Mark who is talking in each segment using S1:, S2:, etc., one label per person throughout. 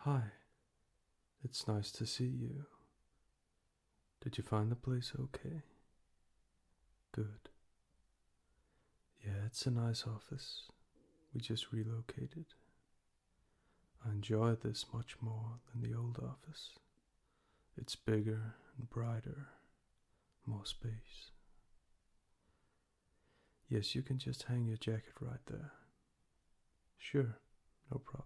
S1: Hi, it's nice to see you. Did you find the place okay? Good. Yeah, it's a nice office. We just relocated. I enjoy this much more than the old office. It's bigger and brighter, more space. Yes, you can just hang your jacket right there. Sure, no problem.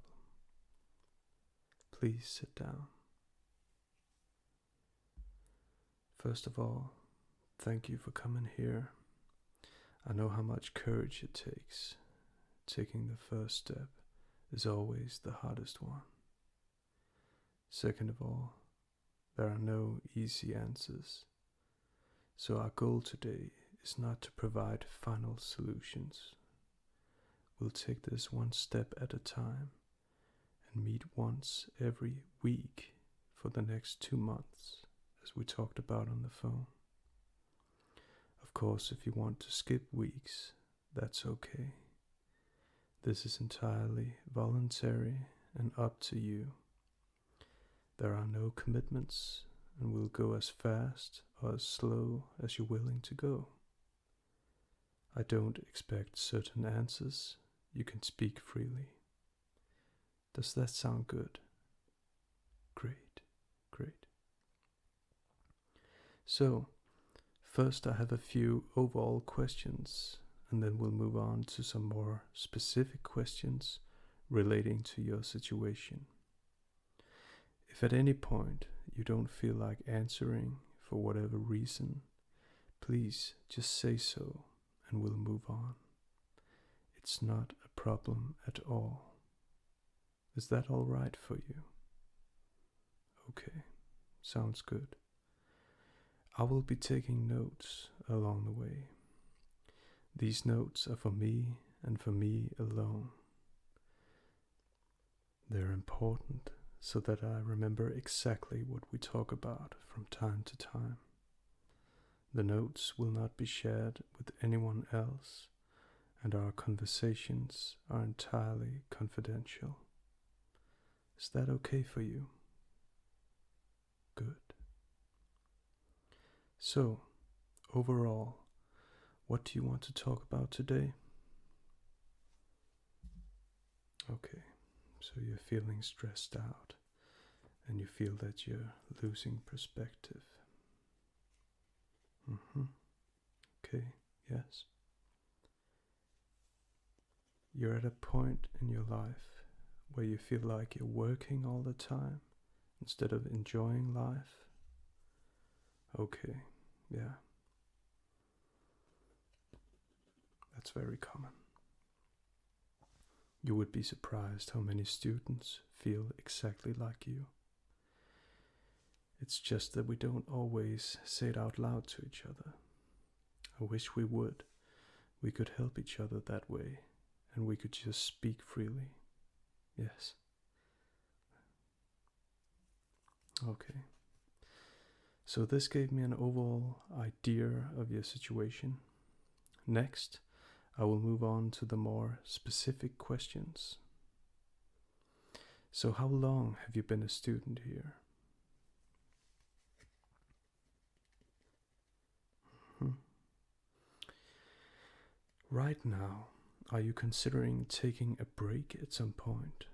S1: Please sit down. First of all, thank you for coming here. I know how much courage it takes. Taking the first step is always the hardest one. Second of all, there are no easy answers. So our goal today is not to provide final solutions. We'll take this one step at a time and meet once every week for the next 2 months, as we talked about on the phone. Of course, if you want to skip weeks, that's okay. This is entirely voluntary and up to you. There are no commitments, and we'll go as fast or as slow as you're willing to go. I don't expect certain answers. You can speak freely. Does that sound good? Great, great. So, first I have a few overall questions, and then we'll move on to some more specific questions relating to your situation. If at any point you don't feel like answering for whatever reason, please just say so and we'll move on. It's not a problem at all. Is that all right for you? Okay, sounds good. I will be taking notes along the way. These notes are for me and for me alone. They're important so that I remember exactly what we talk about from time to time. The notes will not be shared with anyone else, and our conversations are entirely confidential. Is that okay for you? Good. So, overall, what do you want to talk about today? Okay, so you're feeling stressed out and you feel that you're losing perspective. Okay, yes. You're at a point in your life where you feel like you're working all the time instead of enjoying life. Okay, yeah. That's very common. You would be surprised how many students feel exactly like you. It's just that we don't always say it out loud to each other. I wish we would. We could help each other that way, and we could just speak freely. Yes. Okay. So this gave me an overall idea of your situation. Next, I will move on to the more specific questions. So how long have you been a student here? Right now, are you considering taking a break at some point?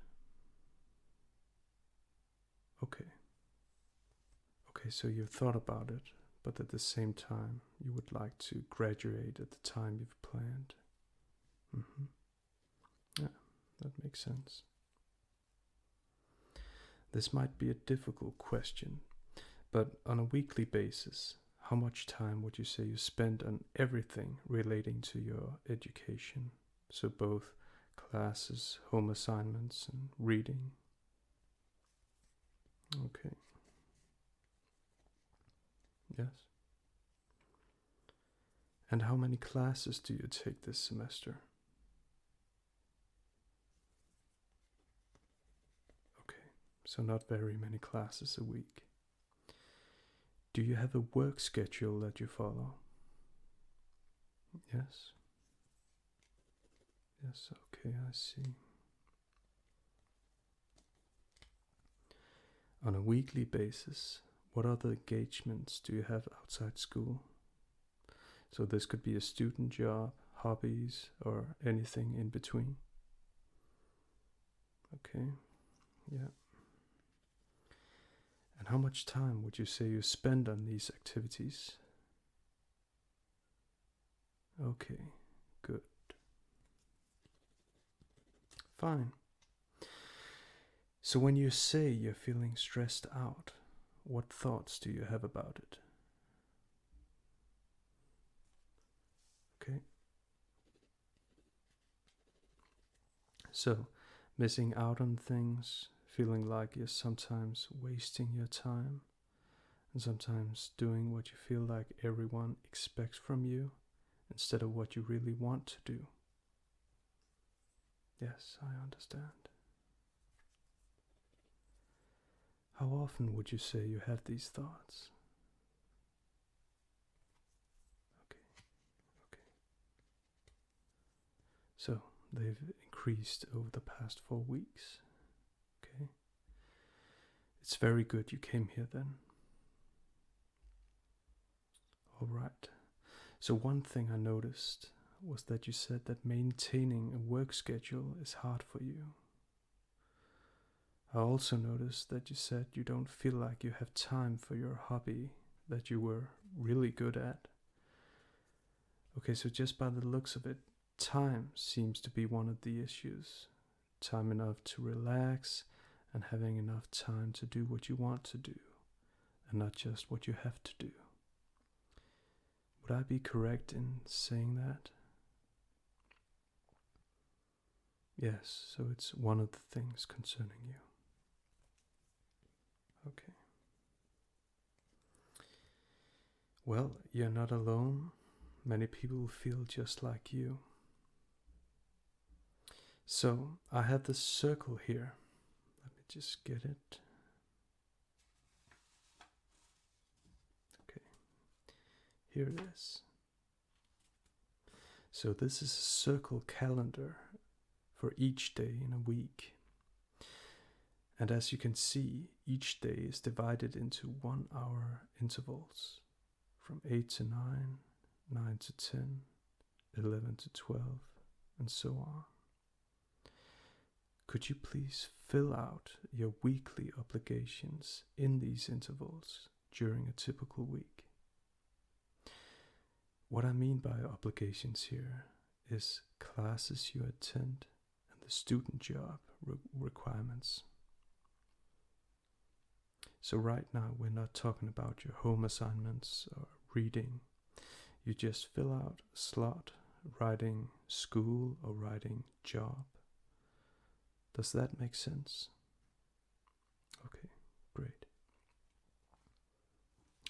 S1: Okay. Okay, so you've thought about it, but at the same time, you would like to graduate at the time you've planned. Yeah, that makes sense. This might be a difficult question, but on a weekly basis, how much time would you say you spend on everything relating to your education? So both classes, home assignments, and reading. Okay. Yes. And how many classes do you take this semester? Okay, so not very many classes a week. Do you have a work schedule that you follow? Yes. Yes, okay, I see. On a weekly basis, what other engagements do you have outside school? So this could be a student job, hobbies, or anything in between. Okay, yeah. And how much time would you say you spend on these activities? Okay, good. Fine. So when you say you're feeling stressed out, what thoughts do you have about it? Okay. So, missing out on things, feeling like you're sometimes wasting your time, and sometimes doing what you feel like everyone expects from you instead of what you really want to do. Yes, I understand. How often would you say you have these thoughts? Okay, okay. So, they've increased over the past 4 weeks. Okay. It's very good you came here then. Alright. So, one thing I noticed was that you said that maintaining a work schedule is hard for you. I also noticed that you said you don't feel like you have time for your hobby that you were really good at. Okay, so just by the looks of it, time seems to be one of the issues. Time enough to relax and having enough time to do what you want to do and not just what you have to do. Would I be correct in saying that? Yes, so it's one of the things concerning you. Okay. Well, you're not alone. Many people feel just like you. So, I have this circle here. Let me just get it. Okay, here it is. So, this is a circle calendar for each day in a week. And as you can see, each day is divided into 1 hour intervals from 8 to 9, 9 to 10, 11 to 12, and so on. Could you please fill out your weekly obligations in these intervals during a typical week? What I mean by obligations here is classes you attend and the student job requirements. So right now we're not talking about your home assignments or reading. You just fill out a slot writing school or writing job. Does that make sense? Okay, great.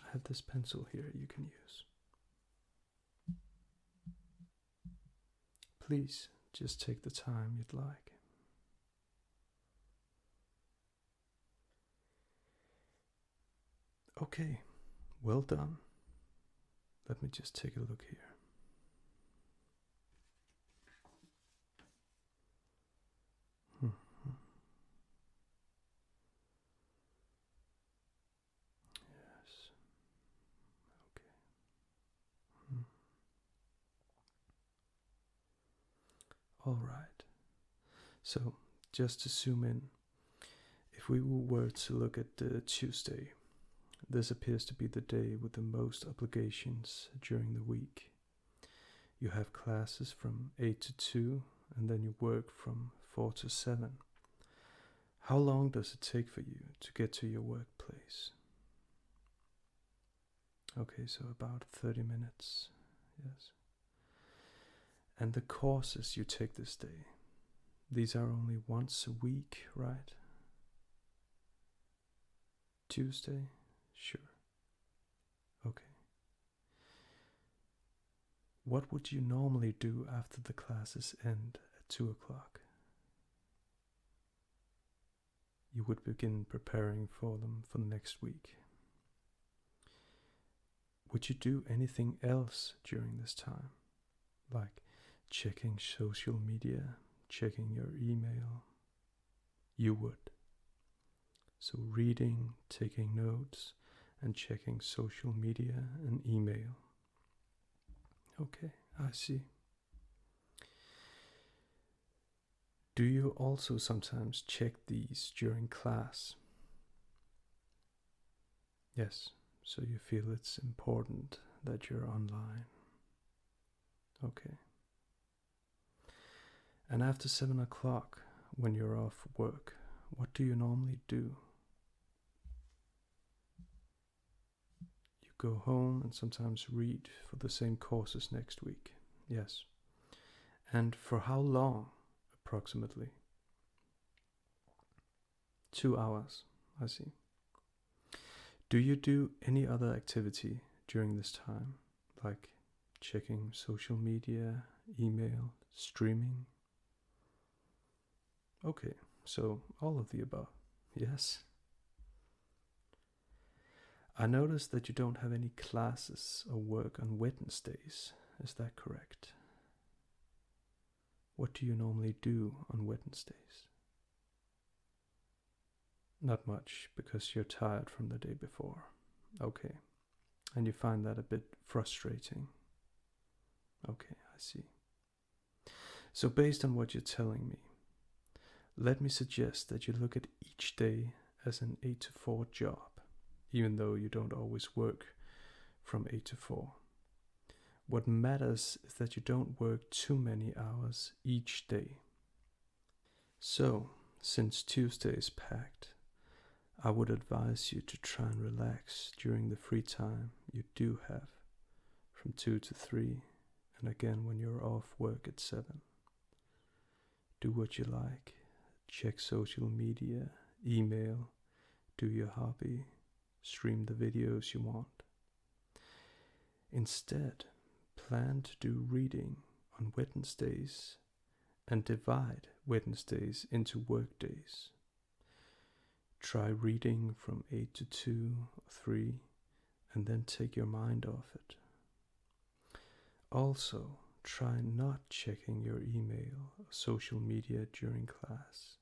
S1: I have this pencil here you can use. Please just take the time you'd like. Okay, well done. Let me just take a look here. Yes. Okay. All right. So, just to zoom in, if we were to look at Tuesday, this appears to be the day with the most obligations during the week. You have classes from 8 to 2, and then you work from 4 to 7. How long does it take for you to get to your workplace? Okay, so about 30 minutes, yes. And the courses you take this day, these are only once a week, right? Tuesday? Sure. Okay. What would you normally do after the classes end at 2 o'clock? You would begin preparing for them for the next week. Would you do anything else during this time? Like checking social media, checking your email? You would. So reading, taking notes, and checking social media and email. Okay, I see. Do you also sometimes check these during class? Yes, so you feel it's important that you're online. Okay. And after 7 o'clock, when you're off work, what do you normally do? You go home and sometimes read for the same courses next week. Yes. And for how long, approximately? 2 hours, I see. Do you do any other activity during this time, like checking social media, email, streaming? Okay, so all of the above. Yes. I noticed that you don't have any classes or work on Wednesdays. Is that correct? What do you normally do on Wednesdays? Not much, because you're tired from the day before. Okay. And you find that a bit frustrating. Okay, I see. So based on what you're telling me, let me suggest that you look at each day as an 8 to 4 job, even though you don't always work from 8 to 4. What matters is that you don't work too many hours each day. So, since Tuesday is packed, I would advise you to try and relax during the free time you do have from 2 to 3, and again when you're off work at 7. Do what you like, check social media, email, do your hobby, stream the videos you want. Instead, plan to do reading on Wednesdays and divide Wednesdays into work days. Try reading from 8 to 2 or 3 and then take your mind off it. Also, try not checking your email or social media during class,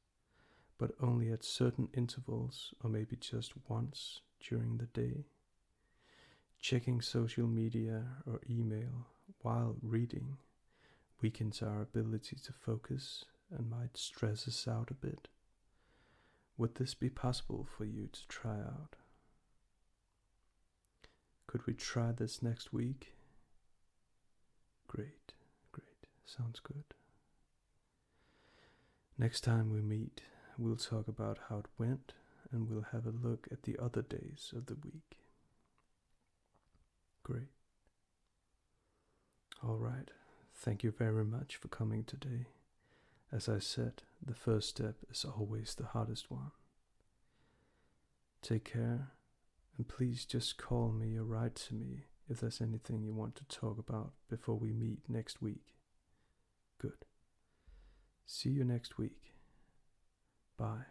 S1: but only at certain intervals or maybe just once during the day. Checking social media or email while reading weakens our ability to focus and might stress us out a bit. Would this be possible for you to try out? Could we try this next week? Great, great. Sounds good. Next time we meet, we'll talk about how it went and we'll have a look at the other days of the week. Great. All right. Thank you very much for coming today. As I said, the first step is always the hardest one. Take care, and please just call me or write to me if there's anything you want to talk about before we meet next week. Good. See you next week. Bye.